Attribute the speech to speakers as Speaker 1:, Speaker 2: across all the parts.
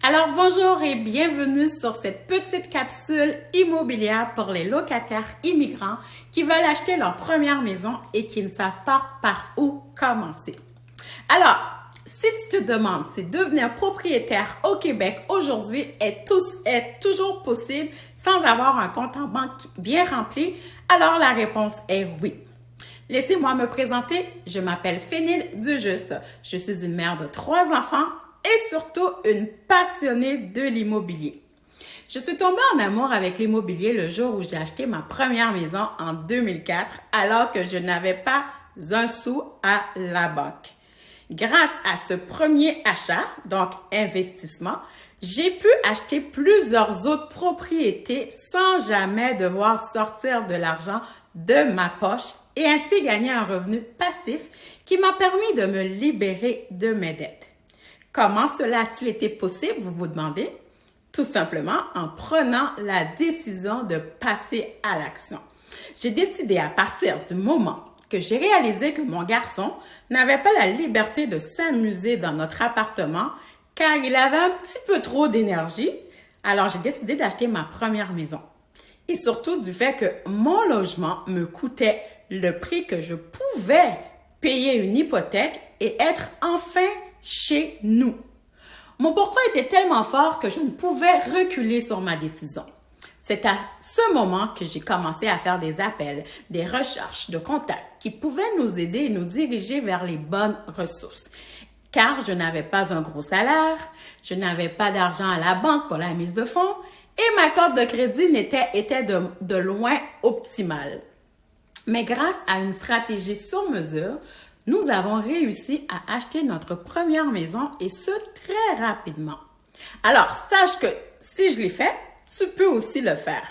Speaker 1: Alors bonjour et bienvenue sur cette petite capsule immobilière pour les locataires immigrants qui veulent acheter leur première maison et qui ne savent pas par où commencer. Alors, si tu te demandes si devenir propriétaire au Québec aujourd'hui est toujours possible sans avoir un compte en banque bien rempli, alors la réponse est oui. Laissez-moi me présenter, je m'appelle Fénide Dujuste, je suis une mère de 3 enfants et surtout une passionnée de l'immobilier. Je suis tombée en amour avec l'immobilier le jour où j'ai acheté ma première maison en 2004 alors que je n'avais pas un sou à la banque. Grâce à ce premier achat, donc investissement, j'ai pu acheter plusieurs autres propriétés sans jamais devoir sortir de l'argent de ma poche et ainsi gagner un revenu passif qui m'a permis de me libérer de mes dettes. Comment cela a-t-il été possible, vous vous demandez? Tout simplement en prenant la décision de passer à l'action. J'ai décidé à partir du moment que j'ai réalisé que mon garçon n'avait pas la liberté de s'amuser dans notre appartement car il avait un petit peu trop d'énergie, alors j'ai décidé d'acheter ma première maison. Et surtout du fait que mon logement me coûtait le prix que je pouvais payer une hypothèque et être enfin chez nous. Mon pourquoi était tellement fort que je ne pouvais reculer sur ma décision. C'est à ce moment que j'ai commencé à faire des appels, des recherches de contacts qui pouvaient nous aider et nous diriger vers les bonnes ressources. Car je n'avais pas un gros salaire, je n'avais pas d'argent à la banque pour la mise de fonds et ma carte de crédit était de loin optimale. Mais grâce à une stratégie sur mesure, nous avons réussi à acheter notre première maison et ce très rapidement. Alors, sache que si je l'ai fait, tu peux aussi le faire.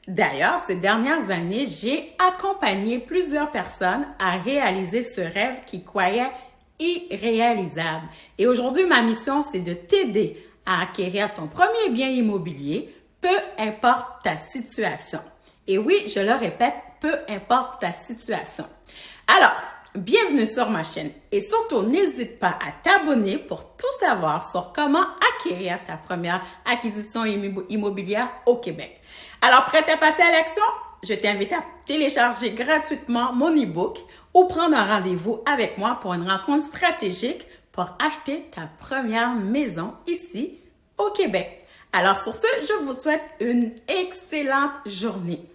Speaker 1: D'ailleurs, ces dernières années, j'ai accompagné plusieurs personnes à réaliser ce rêve qu'ils croyaient irréalisable. Et aujourd'hui, ma mission, c'est de t'aider à acquérir ton premier bien immobilier, peu importe ta situation. Et oui, je le répète, peu importe ta situation. Alors, bienvenue sur ma chaîne et surtout, n'hésite pas à t'abonner pour tout savoir sur comment acquérir ta première acquisition immobilière au Québec. Alors, prête à passer à l'action? Je t'invite à télécharger gratuitement mon e-book ou prendre un rendez-vous avec moi pour une rencontre stratégique pour acheter ta première maison ici au Québec. Alors sur ce, je vous souhaite une excellente journée.